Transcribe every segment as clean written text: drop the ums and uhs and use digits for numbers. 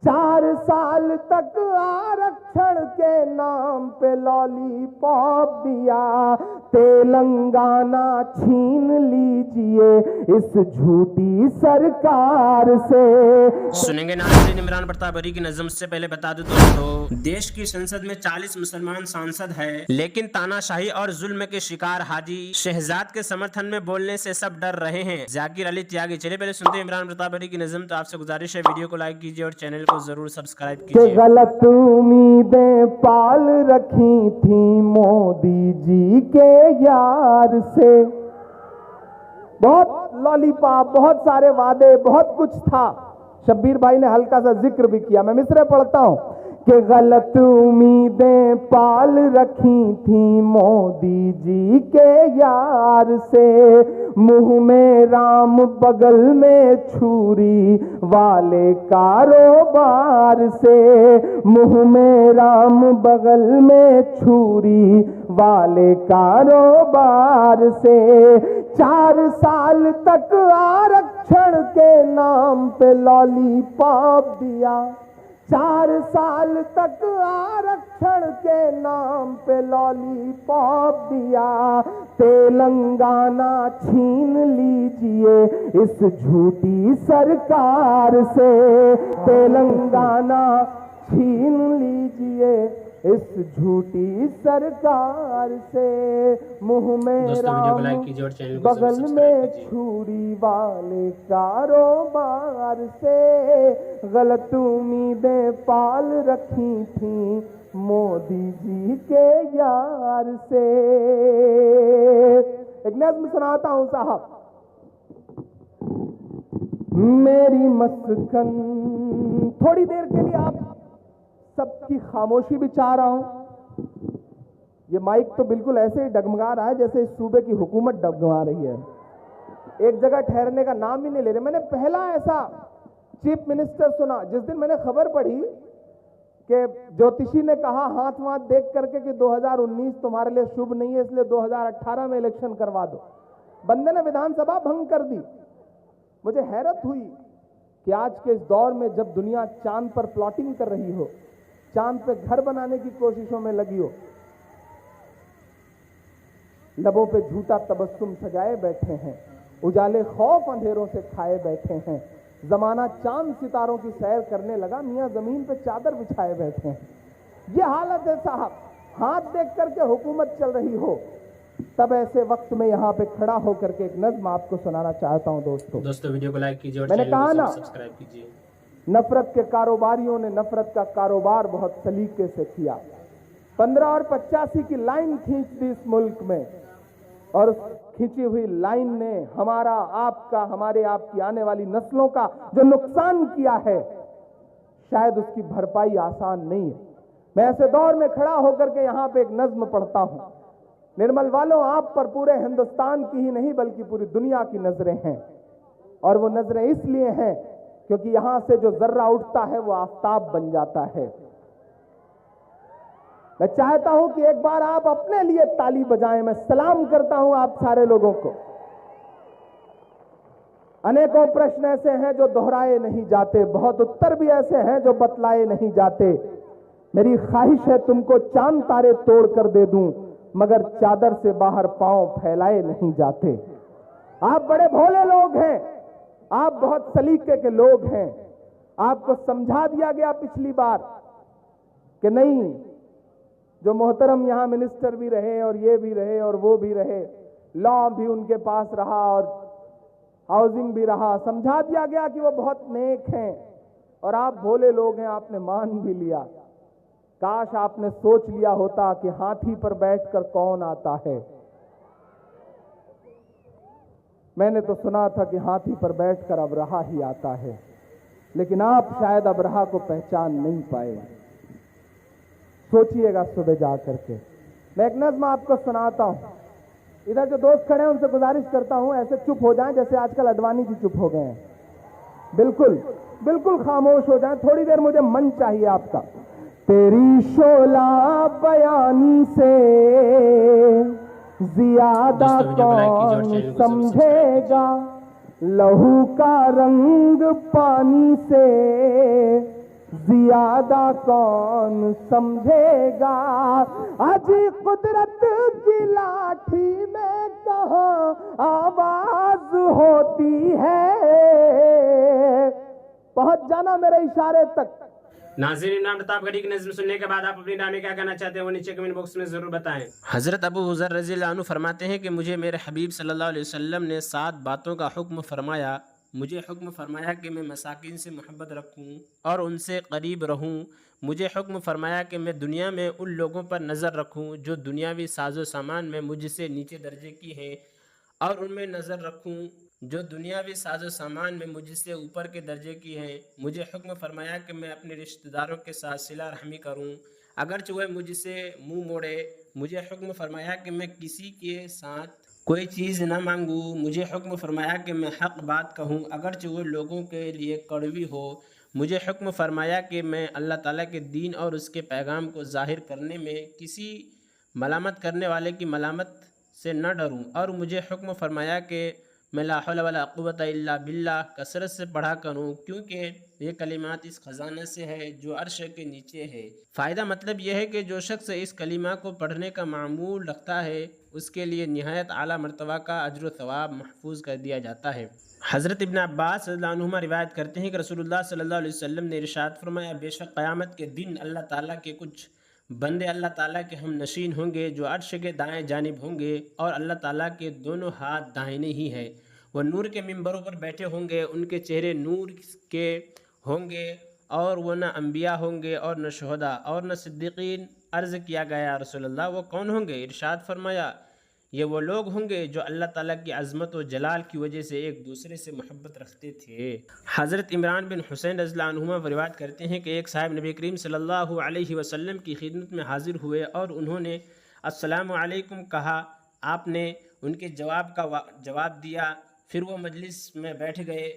4 साल तक आरक्षण के नाम पे लॉलीपॉप दिया, तेलंगाना छीन लीजिए इस झूठी सरकार से। सुनेंगे नाज़रीन इमरान प्रताप बरी की नज़म से पहले बता दूं दोस्तों, देश की संसद में 40 मुसलमान सांसद है, लेकिन तानाशाही और जुल्म के शिकार हाजी शहजाद के समर्थन में बोलने से सब डर रहे हैं। जाकिर अली त्यागी। चलिए पहले सुनते हैं इमरान प्रताप बरी की नज़म। तो आपसे गुजारिश है वीडियो को लाइक कीजिए और चैनल को जरूर सब्सक्राइब कीजिए। गलत उम्मीदें पाल रखी थी मोदी जी के यार से, बहुत लॉलीपॉप, बहुत सारे वादे, बहुत कुछ था। शब्बीर भाई ने हल्का सा जिक्र भी किया, मैं मिसरे पढ़ता हूं कि गलत उम्मीदें पाल रखी थी मोदी जी के यार से, मुंह में राम बगल में छुरी वाले कारोबार से, मुंह में राम बगल में छुरी वाले कारोबार से। 4 साल तक आरक्षण के नाम पे लॉलीपॉप दिया, 4 साल तक आरक्षण के नाम पे लॉलीपॉप दिया, तेलंगाना छीन लीजिए इस झूठी सरकार से, तेलंगाना छीन लीजिए इस झूठी सरकार से, मुंह में राम बगल में छुरी वाले कारोबार से, गलत उम्मीदें पाल रखी थी मोदी जी के यार से। एक नज़्म सुनाता हूं साहब। मेरी मस्कन, थोड़ी देर के लिए आप सबकी खामोशी भी चाह रहा हूं। ये माइक तो बिल्कुल ऐसे ही डगमगा रहा है जैसे इस सूबे की हुकूमत डगमगा रही है, एक जगह ठहरने का नाम ही नहीं ले रहे। मैंने पहला ऐसा चीफ मिनिस्टर सुना जिस दिन मैंने खबर पढ़ी कि ज्योतिषी ने कहा हाथ वाथ देख करके कि 2019 तुम्हारे लिए शुभ नहीं है, इसलिए 2018 में इलेक्शन करवा दो। बंदे ने विधानसभा भंग कर दी। मुझे हैरत हुई कि आज के इस दौर में जब दुनिया चांद पर प्लॉटिंग कर रही हो, चांद पे घर बनाने की कोशिशों में लगी हो, लबों पे झूठा तबस्सुम सजाए बैठे हैं, उजाले खौफ अंधेरों से खाए बैठे हैं, जमाना चांद सितारों की सैर करने लगा, मियां जमीन पे चादर बिछाए बैठे हैं। ये हालत है साहब। हाथ देख करके हुकूमत चल रही हो, तब ऐसे वक्त में यहाँ पे खड़ा होकर के एक नज़्म आपको सुनाना चाहता हूँ दोस्तों। वीडियो को लाइक कीजिए और मैंने कहा ना, सब्सक्राइब कीजिए। नफरत के कारोबारियों ने नफरत का कारोबार बहुत सलीके से किया। 15 और 85 की लाइन खींच दी इस मुल्क में, और खींची हुई लाइन ने हमारा, आपका, हमारे आपकी आने वाली नस्लों का जो नुकसान किया है, शायद उसकी भरपाई आसान नहीं है। मैं ऐसे दौर में खड़ा होकर के यहाँ पे एक नज्म पढ़ता हूँ। निर्मल वालों, आप पर पूरे हिंदुस्तान की ही नहीं बल्कि पूरी दुनिया की नजरें हैं, और वो नजरें इसलिए हैं क्योंकि यहां से जो जर्रा उठता है वो आफताब बन जाता है। मैं चाहता हूं कि एक बार आप अपने लिए ताली बजाएं। मैं सलाम करता हूं आप सारे लोगों को। अनेकों प्रश्न ऐसे हैं जो दोहराए नहीं जाते, बहुत उत्तर भी ऐसे हैं जो बतलाए नहीं जाते। मेरी ख्वाहिश है तुमको चांद तारे तोड़ कर दे दूं, मगर चादर से बाहर पांव फैलाए नहीं जाते। आप बड़े भोले लोग हैं, आप बहुत सलीके के लोग हैं। आपको समझा दिया गया पिछली बार कि नहीं, जो मोहतरम यहां मिनिस्टर भी रहे और ये भी रहे और वो भी रहे, लॉ भी उनके पास रहा और हाउसिंग भी रहा, समझा दिया गया कि वो बहुत नेक हैं और आप भोले लोग हैं, आपने मान भी लिया। काश आपने सोच लिया होता कि हाथी पर बैठकर कौन आता है। मैंने तो सुना था कि हाथी पर बैठकर अबरहा ही आता है, लेकिन आप शायद अबरहा को पहचान नहीं पाए। सोचिएगा सुबह जा करके। मैं एक नज़्म आपको सुनाता हूं। इधर जो दोस्त खड़े हैं उनसे गुजारिश करता हूं ऐसे चुप हो जाएं जैसे आजकल अडवाणी जी चुप हो गए हैं। बिल्कुल बिल्कुल खामोश हो जाएं, थोड़ी देर मुझे मन चाहिए आपका। तेरी शोला बयानी से ज्यादा कौन समझेगा, लहू का रंग पानी से ज्यादा कौन समझेगा। अजी कुदरत की लाठी में कहाँ आवाज होती है। पहुंच जाना मेरे इशारे तक। नाज़रीन, इमरान प्रताप गढ़ी की नज़्म सुनने के बाद आप अपनी राय में क्या कहना चाहते हैं वो नीचे कमेंट बॉक्स में ज़रूर बताएं। हज़रत अबू हुज़र रज़ियल्लाहु अन्हु फरमाते हैं कि मुझे मेरे हबीब सल्लल्लाहु अलैहि वसल्लम ने 7 बातों का हुक्म फरमाया। मुझे हुक्म फरमाया कि मैं मसाकिन से मोहब्बत रखूं और उनसे करीब रहूं। मुझे हुक्म फरमाया कि मैं दुनिया में उन लोगों पर नज़र रखूं जो दुनियावी साजो सामान में मुझसे नीचे दर्जे की हैं, और उनमें नज़र रखूं जो दुनियावी साजो सामान में मुझसे ऊपर के दर्जे की हैं। मुझे हुक्म फरमाया कि मैं अपने रिश्तेदारों के साथ सिला रहमी करूं अगरचे वह मुझसे मुंह मोड़े। मुझे हुक्म फरमाया कि मैं किसी के साथ कोई चीज़ न मांगूं। मुझे हुक्म फरमाया कि मैं हक बात कहूं अगरचे वो लोगों के लिए कड़वी हो। मुझे हुक्म फरमाया कि मैं अल्लाह ताला के दीन और उसके पैगाम को ज़ाहिर करने में किसी मलामत करने वाले की मलामत से न डरूं। और मुझे हुक्म फरमाया कि मैं ला हौला वला कुव्वता इल्ला बिल्लाह कसरत से पढ़ा करूं, क्योंकि ये कलिमात इस खजाने से है जो अर्श के नीचे है। फ़ायदा मतलब यह है कि जो शख्स इस कलिमा को पढ़ने का मामूल रखता है उसके लिए निहायत आला मर्तबा का अज्र व सवाब महफूज कर दिया जाता है। हज़रत इब्न अब्बास रज़ियल्लाहु अन्हुमा रिवायत करते हैं कि रसूलुल्लाह सल्लल्लाहु अलैहि वसल्लम ने इरशाद फरमाया, बेशक क़यामत के दिन अल्लाह ताला के कुछ बंदे अल्लाह ताला के हम नशीन होंगे जो अर्श के दाएं जानिब होंगे और अल्लाह ताला के दोनों हाथ दाहिने ही हैं। वह नूर के मिंबरों पर बैठे होंगे, उनके चेहरे नूर के होंगे और वह न अम्बिया होंगे और न शुहदा और न सिद्दीकीन। अर्ज़ किया गया रसूलल्लाह वो कौन होंगे? इरशाद फरमाया ये वो लोग होंगे जो अल्लाह ताला की अज़मत व जलाल की वजह से एक दूसरे से मोहब्बत रखते थे। हज़रत इमरान बिन हुसैन रज़ियल्लाहु अन्हुमा रिवायत करते हैं कि एक साहब नबी करीम सल्लल्लाहु अलैहि वसल्लम की खिदमत में हाजिर हुए और उन्होंने अस्सलामु अलैकुम कहा। आपने उनके जवाब दिया। फिर वो मजलिस में बैठ गए।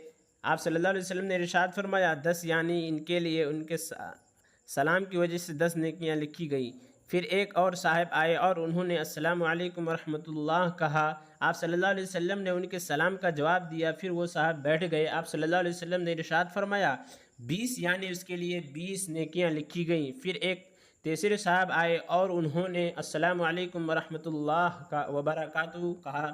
आप सल्लल्लाहु अलैहि वसल्लम ने इरशाद फरमाया 10 यानी इनके लिए उनके सलाम की वजह से 10 नेकियां लिखी गई। फिर एक और साहब आए और उन्होंने अस्सलामु अलैकुम वरहमतुल्लाह कहा। आप सल्लल्लाहु अलैहि वसल्लम ने उनके सलाम का जवाब दिया। फिर वो साहब बैठ गए। आप सल्लल्लाहु अलैहि वसल्लम ने इरशाद फरमाया 20 यानी उसके लिए 20 नेकियां लिखी गई। फिर एक तीसरे साहब आए और उन्होंने अस्सलामु अलैकुम वरहमतुल्लाह व बरकातुहू कहा।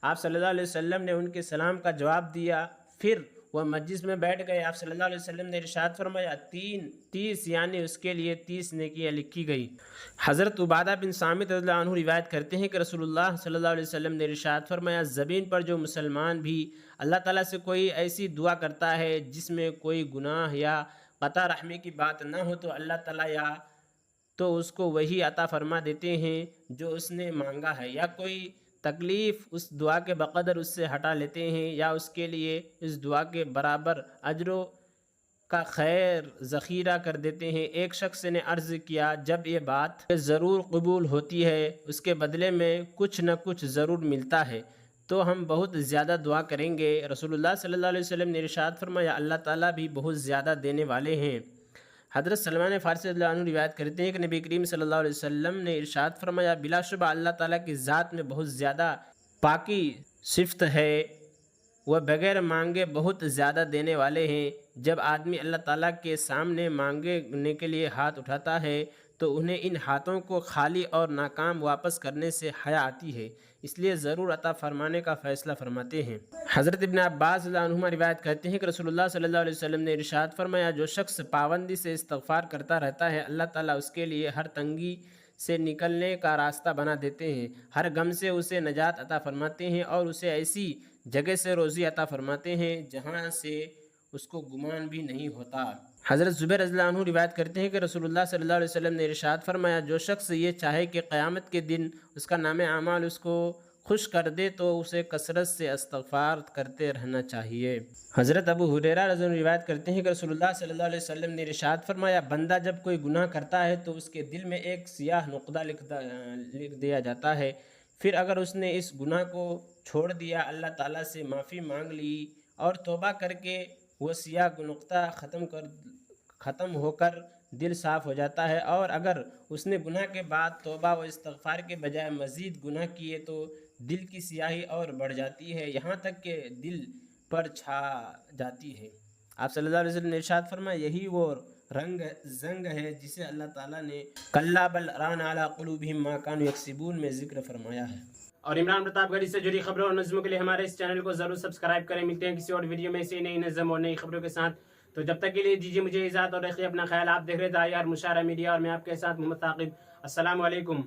आप सल्लल्लाहु अलैहि वसल्लम ने उनके सलाम का जवाब दिया। फिर वह मस्जिद में बैठ गए। आप सल्लल्लाहु अलैहि वसल्लम ने इरशाद फरमाया 30 यानी उसके लिए 30 नेकियां लिखी गई। हज़रत उबादा बिन सामित रज़ियल्लाहु अन्हु रिवायत करते हैं कि रसूलुल्लाह सल्लल्लाहु अलैहि वसल्लम ने इरशाद फरमाया ज़मीन पर जो मुसलमान भी अल्लाह ताला से कोई ऐसी दुआ करता है जिसमें कोई गुनाह या क़ता रहमी की बात ना हो तो अल्लाह ताला या तो उसको वही अता फरमा देते हैं जो उसने मांगा है, या कोई तकलीफ़ उस दुआ के बक़दर उससे हटा लेते हैं, या उसके लिए इस दुआ के बराबर अजरों का खैर ज़ख़ीरा कर देते हैं। एक शख्स ने अर्ज़ किया जब ये बात ज़रूर कबूल होती है उसके बदले में कुछ न कुछ ज़रूर मिलता है तो हम बहुत ज़्यादा दुआ करेंगे। रसूलुल्लाह सल्लल्लाहु अलैहि वसल्लम ने इरशाद फरमाया अल्लाह ताला भी बहुत ज़्यादा देने वाले हैं। हज़रत सलमान फ़ारसी रज़ियल्लाहु अन्हु रिवायत करते हैं कि नबी करीम सल्लल्लाहु अलैहि वसल्लम ने इरशाद फरमाया बिलाशुबा अल्लाह ताला की ज़ात में बहुत ज़्यादा पाकी सिफ़त है, वह बग़ैर मांगे बहुत ज़्यादा देने वाले हैं। जब आदमी अल्लाह ताला के सामने मांगने के लिए हाथ उठाता है तो उन्हें इन हाथों को खाली और नाकाम वापस करने से हया आती है, इसलिए ज़रूर अता फरमाने का फ़ैसला फरमाते हैं। हज़रत इब्न अब्बास रज़ियल्लाहु अन्हुमा रिवायत करते हैं कि रसूलुल्लाह सल्लल्लाहु अलैहि वसल्लम ने इरशाद फरमाया जो शख्स पाबंदी से इस्तग़फ़ार करता रहता है अल्लाह ताला उसके लिए हर तंगी से निकलने का रास्ता बना देते हैं, हर गम से उसे नजात अता फरमाते हैं और उसे ऐसी जगह से रोज़ी अता फरमाते हैं जहाँ से उसको गुमान भी नहीं होता। हज़रत ज़ुबैर रज़ियल्लाहु अन्हु रिवायत करते हैं कि रसूलुल्लाह सल्लल्लाहु अलैहि वसल्लम ने इरशाद फरमाया जो शख्स ये चाहे कि क़यामत के दिन उसका नामे आमाल उसको खुश कर दे तो उसे कसरत से इस्तग़फ़ार करते रहना चाहिए। हज़रत अबू हुरैरा रज़ियल्लाहु अन्हु रिवायत करते हैं कि रसूलुल्लाह सल्लल्लाहु अलैहि वसल्लम ने इरशाद फरमाया बंदा जब कोई गुनाह करता है तो उसके दिल में एक सियाह नुक़्ता लिख दिया जाता है। फिर अगर उसने इस गुनाह को छोड़ दिया, अल्लाह ताला से माफ़ी मांग ली और तौबा करके वो सियाह नुक़्ता ख़त्म होकर दिल साफ़ हो जाता है। और अगर उसने गुनाह के बाद तौबा व इस्तग़फ़ार के बजाय मज़ीद गुनाह किए तो दिल की सियाही और बढ़ जाती है, यहाँ तक कि दिल पर छा जाती है। आप सल्लल्लाहु अलैहि वसल्लम ने इरशाद फरमाया यही वो रंग जंग है जिसे अल्लाह ताला ने कल्ला बल रान अला कुलूबिहिम मा कानू यक्सिबून में जिक्र फरमाया है। और इमरान प्रतापगढ़ से जुड़ी खबरों और नज़्मों के लिए हमारे इस चैनल को जरूर सब्सक्राइब करें। मिलते हैं किसी और वीडियो में ऐसी नई नज़्म और नई खबरों के साथ। तो जब तक के लिए दीजिए मुझे इजाज़त और रखिए अपना ख्याल। आप देख रहे थे IR मुशायरा मीडिया और मैं आपके साथ मोहम्मद ताकिब। अस्सलाम वालेकुम।